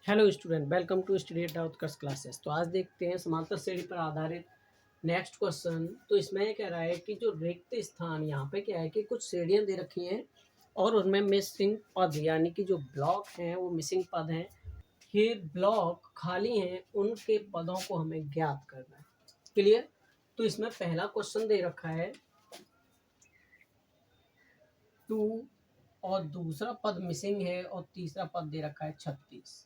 Hello student, welcome to study Utkarsh classes. तो आज देखते हैं समांतर श्रेणी पर आधारित नेक्स्ट क्वेश्चन। तो इसमें कह रहा है कि जो रिक्त स्थान यहाँ पे क्या है कि कुछ श्रेणियाँ दे रखी हैं और उनमें मिसिंग पद यानी कि जो ब्लॉक हैं वो मिसिंग पद हैं। ये ब्लॉक खाली हैं, उनके पदों को हमें ज्ञात करना है। क्लियर? तो इसमें पहला क्वेश्चन दे रखा है 2 और दूसरा पद मिसिंग है और तीसरा पद दे रखा है 36।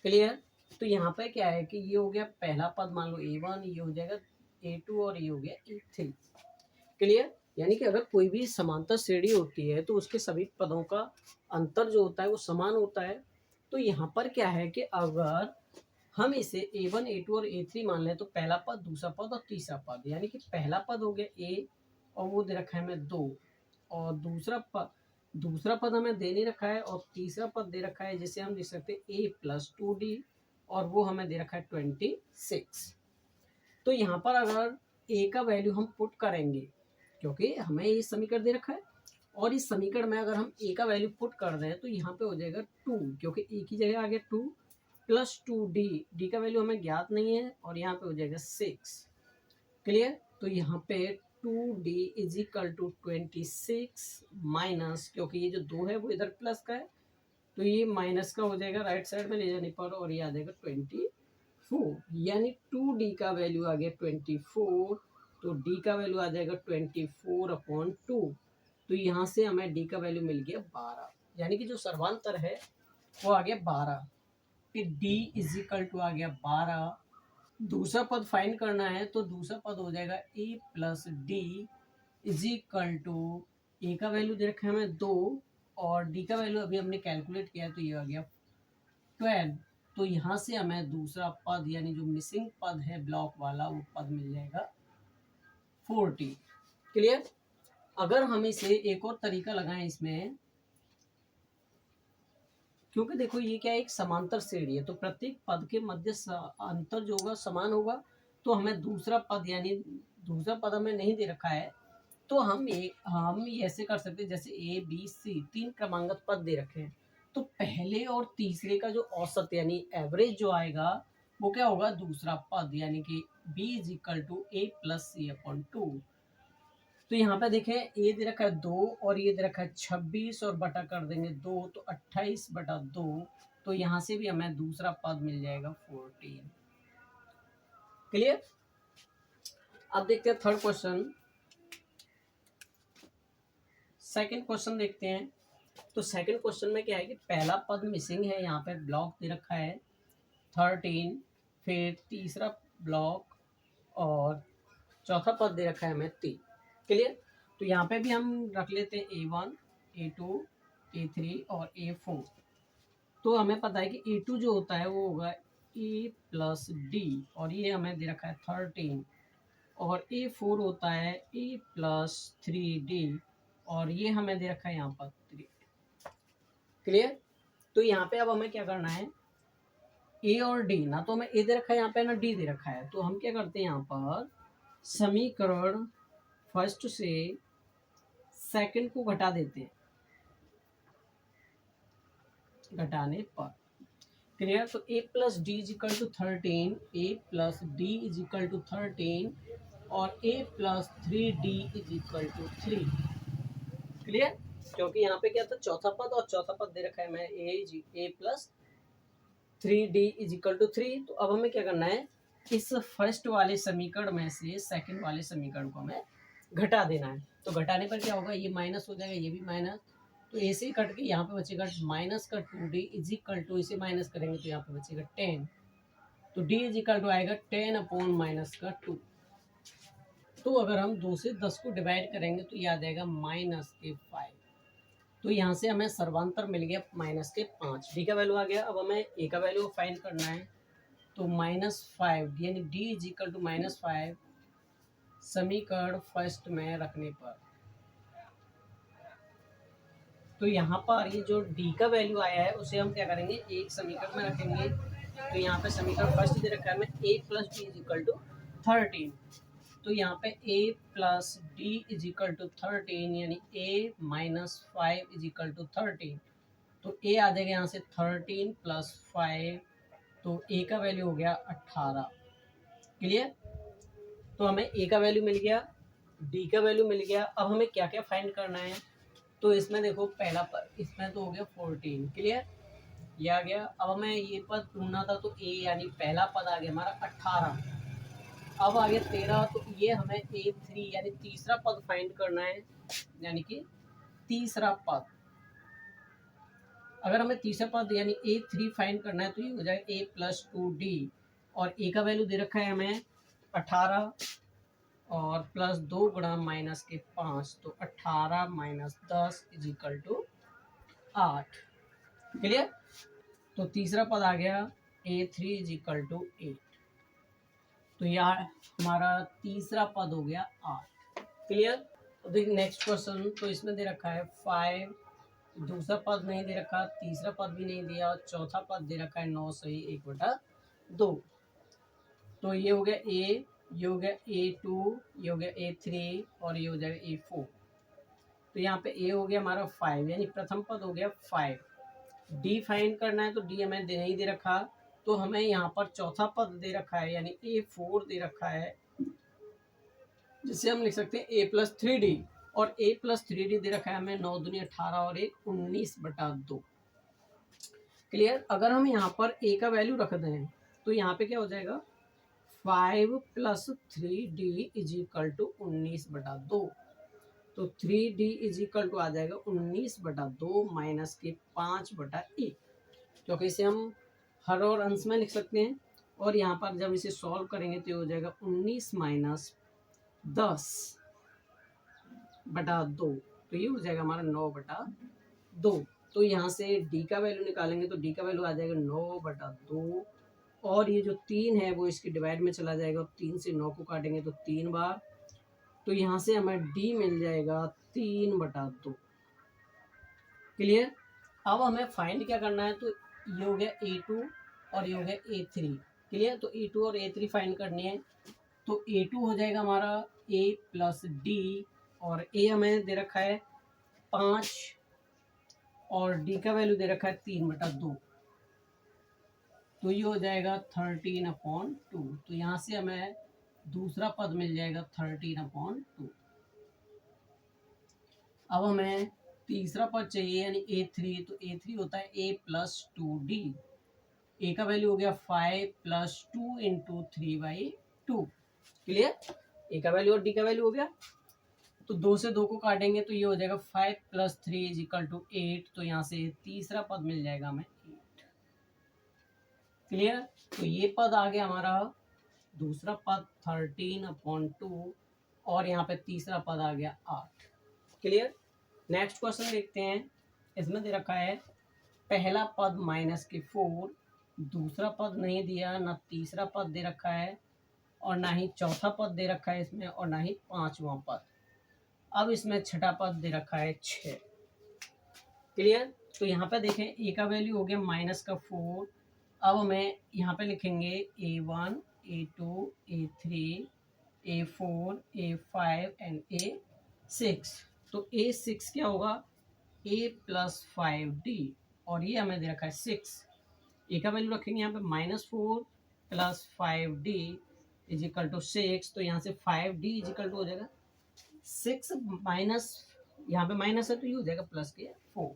क्लियर? तो यहाँ पे क्या है कि ये हो गया पहला पद, मान लो A1, ये हो जाएगा A2 और ये हो गया A3। क्लियर? यानी कि अगर कोई भी समांतर श्रेणी होती है तो उसके सभी पदों का अंतर जो होता है वो समान होता है। तो यहाँ पर क्या है कि अगर हम इसे A1, A2 और A3 मान लें तो पहला पद, दूसरा पद और तीसरा पद, यानी कि पहला पद हो गया A और वो दे रखा है हमें 2, और दूसरा पद हमें दे नहीं रखा है और तीसरा पद दे रखा है जिसे हम लिख सकते हैं A+2D और वो हमें दे रखा है 26। तो यहाँ पर अगर A का वैल्यू हम पुट करेंगे, क्योंकि हमें ये समीकरण दे रखा है और इस समीकरण में अगर हम A का वैल्यू पुट कर दें तो यहाँ पे हो जाएगा 2, क्योंकि A की जगह आ गया 2 प्लस 2D, डी का वैल्यू हमें ज्ञात नहीं है और यहाँ पे हो जाएगा 6। क्लियर? तो यहाँ पे 2D is equal to 26 minus, क्योंकि ये जो 2 है वो इधर प्लस का है तो ये माइनस का हो जाएगा राइट साइड में ले जाने पर, और ये आ जाएगा 24, यानी 2D का वैल्यू आ गया 24। तो D का वैल्यू आ जाएगा 24/2। तो यहाँ से हमें D का वैल्यू मिल गया 12, यानी कि जो सर्वांतर है वो आ गया 12। फिर D इज इक्वल टू आ गया 12। दूसरा पद फाइंड करना है तो दूसरा पद हो जाएगा A+D इज इक्वल टू, ए का वैल्यू दे रखा है हमें 2 और डी का वैल्यू अभी हमने कैलकुलेट किया है तो ये आ गया 12। तो यहाँ से हमें दूसरा पद यानी जो मिसिंग पद है ब्लॉक वाला वो पद मिल जाएगा 40। क्लियर? अगर हम इसे एक और तरीका लगाएं इसमें, क्योंकि देखो ये क्या है, एक समांतर श्रेणी है तो प्रत्येक पद के मध्य अंतर जो होगा समान होगा। तो हमें दूसरा पद यानी दूसरा पद हमें नहीं दे रखा है तो हम ऐसे कर सकते हैं, जैसे A B C 3 क्रमांगत पद दे रखे हैं तो पहले और तीसरे का जो औसत यानी एवरेज जो आएगा वो क्या होगा, दूसरा पद, यानी कि B is equal to A+C/2। तो यहाँ पे देखें ए दे रखा है 2 और ये दे रखा है 26 और बटा कर देंगे 2 तो 28/2। तो यहाँ से भी हमें दूसरा पद मिल जाएगा 14। क्लियर? अब देखते हैं थर्ड क्वेश्चन। सेकंड क्वेश्चन देखते हैं। तो सेकंड क्वेश्चन में क्या है कि पहला पद मिसिंग है, यहाँ पे ब्लॉक दे रखा है 13, फिर तीसरा ब्लॉक और चौथा पद दे रखा है हमें 3। क्लियर? तो यहाँ पे भी हम रख लेते हैं A1, A2, A3 और A4। तो हमें पता है कि A2 जो होता है वो होगा A+D और ये हमें दे रखा है 13, और A4 होता है A+3D और ये हमें दे रखा है यहाँ पर 3। क्लियर? तो यहाँ पे अब हमें क्या करना है, ए और डी, ना तो हमें ए दे रखा है यहाँ पे ना डी दे रखा है, तो हम क्या करते हैं यहाँ पर समीकरण फर्स्ट से सेकंड को घटा देते हैं घटाने पर। क्लियर? तो A+D is equal to 13, A+D is equal to 13 और A+3D is equal to 3। Clear? क्योंकि यहाँ पे क्या था, चौथा पद और चौथा पद दे रखा है मैं A+3D इज इक्वल टू 3। तो अब हमें क्या करना है, इस फर्स्ट वाले समीकरण में से सेकंड वाले समीकरण को हमें घटा देना है। तो घटाने पर क्या होगा, ये माइनस हो जाएगा, ये भी माइनस, तो ए से कट के यहाँ पे बचेगा माइनस का 2D इज इक्वल टू, इसे माइनस करेंगे तो यहाँ पे बचेगा 10। तो D इज इक्वल टू आएगा 10/-2। तो अगर हम 2 से 10 को डिवाइड करेंगे तो ये आ जाएगा -5। तो यहाँ से हमें सर्वांतर मिल गया -5। डी का वैल्यू आ गया। अब हमें ए का वैल्यू फाइंड करना है तो -5 यानी डी इज इक्वल टू -5 समीकरण फर्स्ट में रखने पर। तो यहाँ पर ये जो डी का वैल्यू आया है उसे हम क्या करेंगे, एक समीकरण में रखेंगे। तो यहाँ पे समीकरण फर्स्ट दे रखा है हमें A+D इज इक्वल टू 13। तो यहाँ पे A+D इज इक्वल टू 13 यानी A-5 इज इक्वल टू 13। तो ए आ जाएगा यहाँ से 13 प्लस 5, तो ए का वैल्यू हो गया 18। क्लियर? तो हमें ए का वैल्यू मिल गया, डी का वैल्यू मिल गया। अब हमें क्या क्या फाइंड करना है, तो इसमें देखो पहला पद इसमें तो हो गया 14। क्लियर? ये आ गया। अब हमें ये पद ढूंढना था, तो ए यानी पहला पद आ गया हमारा 18। अब आ गया 13, तो ये हमें A3 यानी तीसरा पद फाइंड करना है, यानी कि तीसरा पद। अगर हमें तीसरा पद यानी A3 फाइंड करना है, तो ये हो जाएगा A+2D, और ए का वैल्यू दे रखा है हमें 18, और प्लस 2 गुणा माइनस के 5, तो 18 minus 10 is equal to 8। Clear? तो तीसरा पद आ गया A3 इज इक्वल टू 8। तो यार हमारा तीसरा पद हो गया 8। क्लियर? तो देखिए नेक्स्ट क्वेश्चन, तो इसमें दे रखा है 5, दूसरा पद नहीं दे रखा, तीसरा पद भी नहीं दिया, और चौथा पद दे रखा है 9 सही 1/2। तो ये हो गया ए, ये हो गया A2, ये हो गया A3, और ये हो जाएगा A4। तो यहाँ पे ए हो गया हमारा 5, यानी प्रथम पद हो गया 5। डी फाइंड करना है, तो डी हमें नहीं दे रखा, तो हमें यहाँ पर चौथा पद दे रखा है, यानी A4 दे रखा है, जिसे हम लिख सकते हैं A+3D। और A+3D दे रखा है हमें 9 दूनी 18 और 1 19/2। क्लियर? अगर हम यहाँ पर ए का वैल्यू रख दें, तो यहाँ पे क्या हो जाएगा 5 + 3D इज इक्वल टू 19/2। तो 3D इज इक्वल टू आ जाएगा 19/2 माइनस के 5/1, क्योंकि इसे हम हर और अंश में लिख सकते हैं। और यहाँ पर जब इसे सॉल्व करेंगे तो ये हो जाएगा 19 माइनस 10/2, तो ये हो जाएगा हमारा 9/2। तो यहाँ से डी का वैल्यू निकालेंगे, तो डी का वैल्यू आ जाएगा 9/2, और ये जो 3 है वो इसकी डिवाइड में चला जाएगा, 3 से 9 को काटेंगे तो 3 बार, तो यहाँ से हमें डी मिल जाएगा 3/2। क्लियर? अब हमें फाइंड क्या करना है, तो ये हो गया A2 और ये हो गया A3। क्लियर? तो A2 और A3 फाइंड करनी है, तो A2 हो जाएगा हमारा A+D, और A हमें दे रखा है 5, और D का वैल्यू दे रखा है 3/2, तो ये हो जाएगा 13/2। तो यहाँ से हमें दूसरा पद मिल जाएगा 13/2। अब हमें तीसरा पद चाहिए, यानी A3, तो A3 होता है A+2D। ए का वैल्यू हो गया 5 + 2 × 3/2। क्लियर? ए का वैल्यू और डी का वैल्यू हो गया, तो 2 से 2 को काटेंगे तो ये हो जाएगा 5 + 3 इज इक्वल टू 8। तो यहाँ से तीसरा पद मिल जाएगा हमें 8। क्लियर? तो ये पद आ गया हमारा दूसरा पद 13/2, और यहाँ पे तीसरा पद आ गया 8। क्लियर? नेक्स्ट क्वेश्चन देखते हैं। इसमें दे रखा है पहला पद -4, दूसरा पद नहीं दिया, ना तीसरा पद दे रखा है, और ना ही चौथा पद दे रखा है इसमें, और ना ही पांचवा पद। अब इसमें छठा पद दे रखा है 6। क्लियर? तो यहाँ पे देखें ए का वैल्यू हो गया -4। अब हमें यहाँ पे लिखेंगे A1, A2, A3, A4, A5 and A6। तो A6 क्या होगा A+5D, और ये हमें दे रखा है 6। ए का वैल्यू रखेंगे यहाँ पे -4 + 5D इज इक्वल टू 6। तो यहाँ से 5D इज इक्वल टू हो जाएगा 6 माइनस, यहाँ पे माइनस है तो ये हो जाएगा प्लस के 4।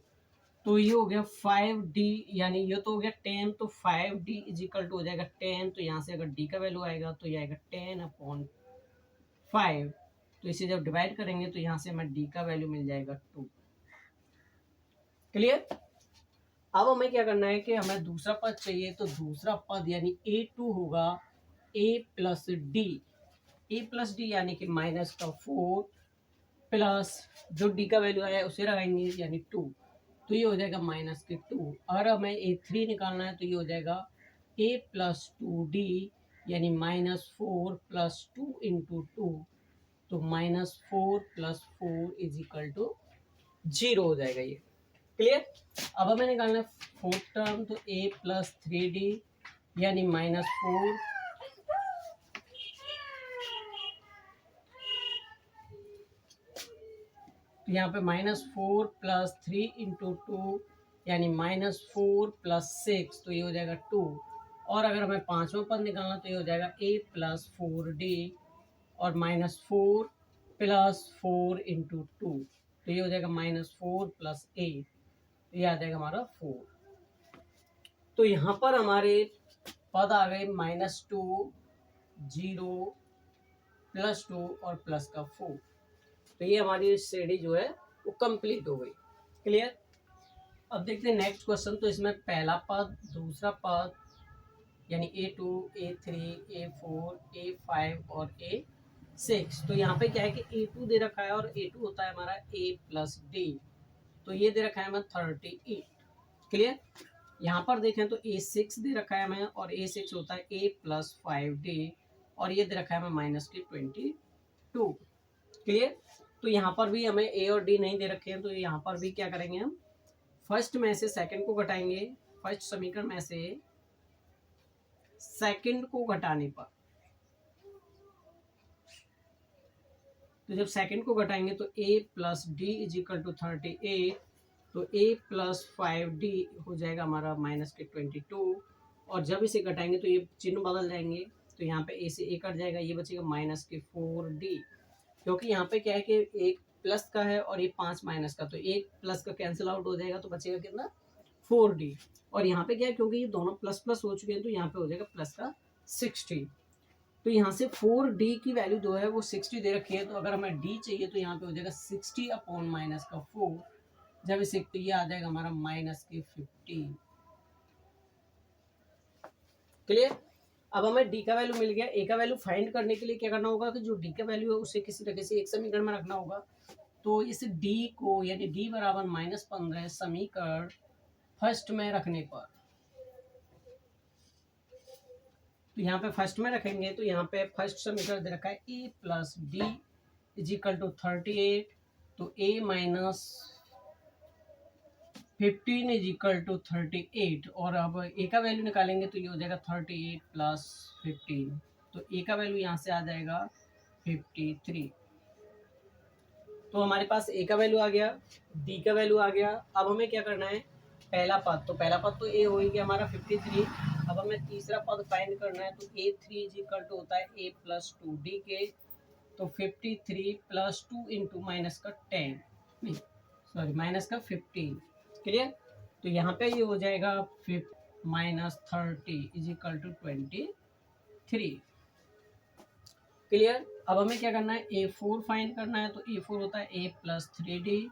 तो ये हो गया 5D, यानी ये तो हो गया 10, तो 5D इज इक्वल टू हो जाएगा 10। तो यहाँ से अगर D का वैल्यू आएगा तो ये आएगा 10/5। तो इसे जब डिवाइड करेंगे तो यहाँ से हमें D का वैल्यू मिल जाएगा 2। क्लियर? अब हमें क्या करना है कि हमें दूसरा पद चाहिए, तो दूसरा पद यानी A2 होगा A+D। A+D यानी कि -4 प्लस जो D का वैल्यू आया उसे लगाएंगे, यानी 2। तो ये हो जाएगा -2। और हमें A3 निकालना है, तो ये हो जाएगा A+2D, यानी -4 + 2 × 2। तो -4 + 4 इज इक्वल टू 0 हो जाएगा ये। क्लियर? अब हमें निकालना है फोर्थ टर्म, तो A+3D यानी -4 यहाँ पे -4 + 3 × 2 यानी -4 + 6, तो ये हो जाएगा 2। और अगर हमें पाँचवा पद निकालना तो ये हो जाएगा a + 4d और -4 + 4 × 2, तो ये हो जाएगा -4 + a, तो ये आ जाएगा हमारा 4। तो यहाँ पर हमारे पद आ गए -2, 0, +2 और प्लस का 4। तो ये हमारी श्रेणी जो है वो कंप्लीट हो गई। क्लियर। अब देखते हैं नेक्स्ट क्वेश्चन। तो इसमें पहला पद, दूसरा पद यानी A2, A3, A4, A5 और A6। तो यहाँ पे क्या है कि A2 दे रखा है और A2 होता है हमारा A + D, तो ये दे रखा है हमें 38। क्लियर। यहाँ पर देखें तो A6 दे रखा है हमें और A6 होता है A + 5D और ये दे रखा है हमें -22। क्लियर। तो यहाँ पर भी हमें A और D नहीं दे रखे हैं, तो यहाँ पर भी क्या करेंगे हम, फर्स्ट में से सेकंड को घटाएंगे। फर्स्ट समीकरण में से सेकंड को घटाने पर, तो जब सेकंड को घटाएंगे तो A + D = 38, तो A + 5D हो जाएगा हमारा -22। और जब इसे घटाएंगे तो ये चिन्ह बदल जाएंगे, तो यहाँ पे A से A कट जाएगा, ये बचेगा -4D। क्योंकि यहाँ पे क्या है कि एक प्लस का है और ये 5 माइनस का, तो एक प्लस का कैंसिल आउट हो जाएगा, तो बचेगा कितना, 4D। और यहाँ पे क्या है, क्योंकि ये दोनों प्लस प्लस हो चुके हैं, तो यहाँ पे हो जाएगा प्लस का 60। तो यहाँ से 4D की वैल्यू जो है वो 60 दे रखी है, तो अगर हमें D चाहिए तो यहाँ पे हो जाएगा 60/-4। जब इसे, तो ये आ जाएगा हमारा -15। क्लियर। अब हमें डी का वैल्यू मिल गया। ए का वैल्यू फाइंड करने के लिए क्या करना होगा कि जो डी का वैल्यू है उसे किसी तरह से एक समीकरण में रखना होगा। तो इस डी को, यानी डी बराबर -15 समीकरण फर्स्ट में रखने पर, तो यहाँ पे फर्स्ट में रखेंगे, तो यहाँ पे फर्स्ट समीकरण दे रखा है ए + D = 38, तो a - 15 = 38। और अब ए का वैल्यू निकालेंगे तो ये हो जाएगा 38 + 15, तो ए का वैल्यू यहाँ से आ जाएगा 53। तो हमारे पास ए का वैल्यू आ गया, डी का वैल्यू आ गया। अब हमें क्या करना है, पहला पद, तो पहला पद तो ए हो ही गया हमारा 53। अब हमें तीसरा पद फाइंड करना है, तो A3 = होता है A + 2D के, तो 53 + 2 × -10, नहीं सॉरी -15। क्लियर। तो यहाँ पे ये हो जाएगा -30 = 23। क्लियर। अब हमें क्या करना है, A4 फाइंड करना है, तो A4 होता है A + 3D,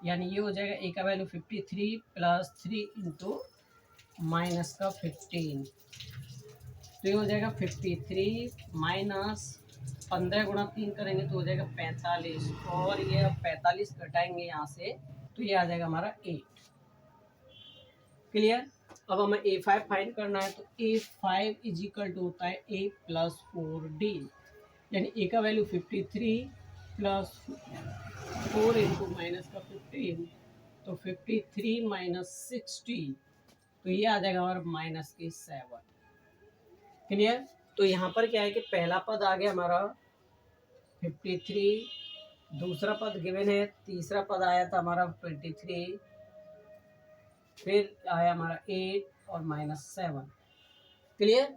यानी ये हो जाएगा ए का वैल्यू 53 + 3 × -15, तो ये हो जाएगा 53 - 15 × 3 करेंगे तो हो जाएगा 45, और ये 45 घटाएंगे यहाँ से, तो ये आ जाएगा हमारा 8। क्लियर। अब हमें A5 फाइंड करना है, तो A5 = होता है A + 4D, यानी ए का वैल्यू 53 + 4 × -15, तो 53 - 60, तो ये आ जाएगा हमारा -7। क्लियर। तो यहाँ पर क्या है कि पहला पद आ गया हमारा 53, दूसरा पद गिवन है, तीसरा पद आया था हमारा 23, फिर आया हमारा 8 और -7। क्लियर।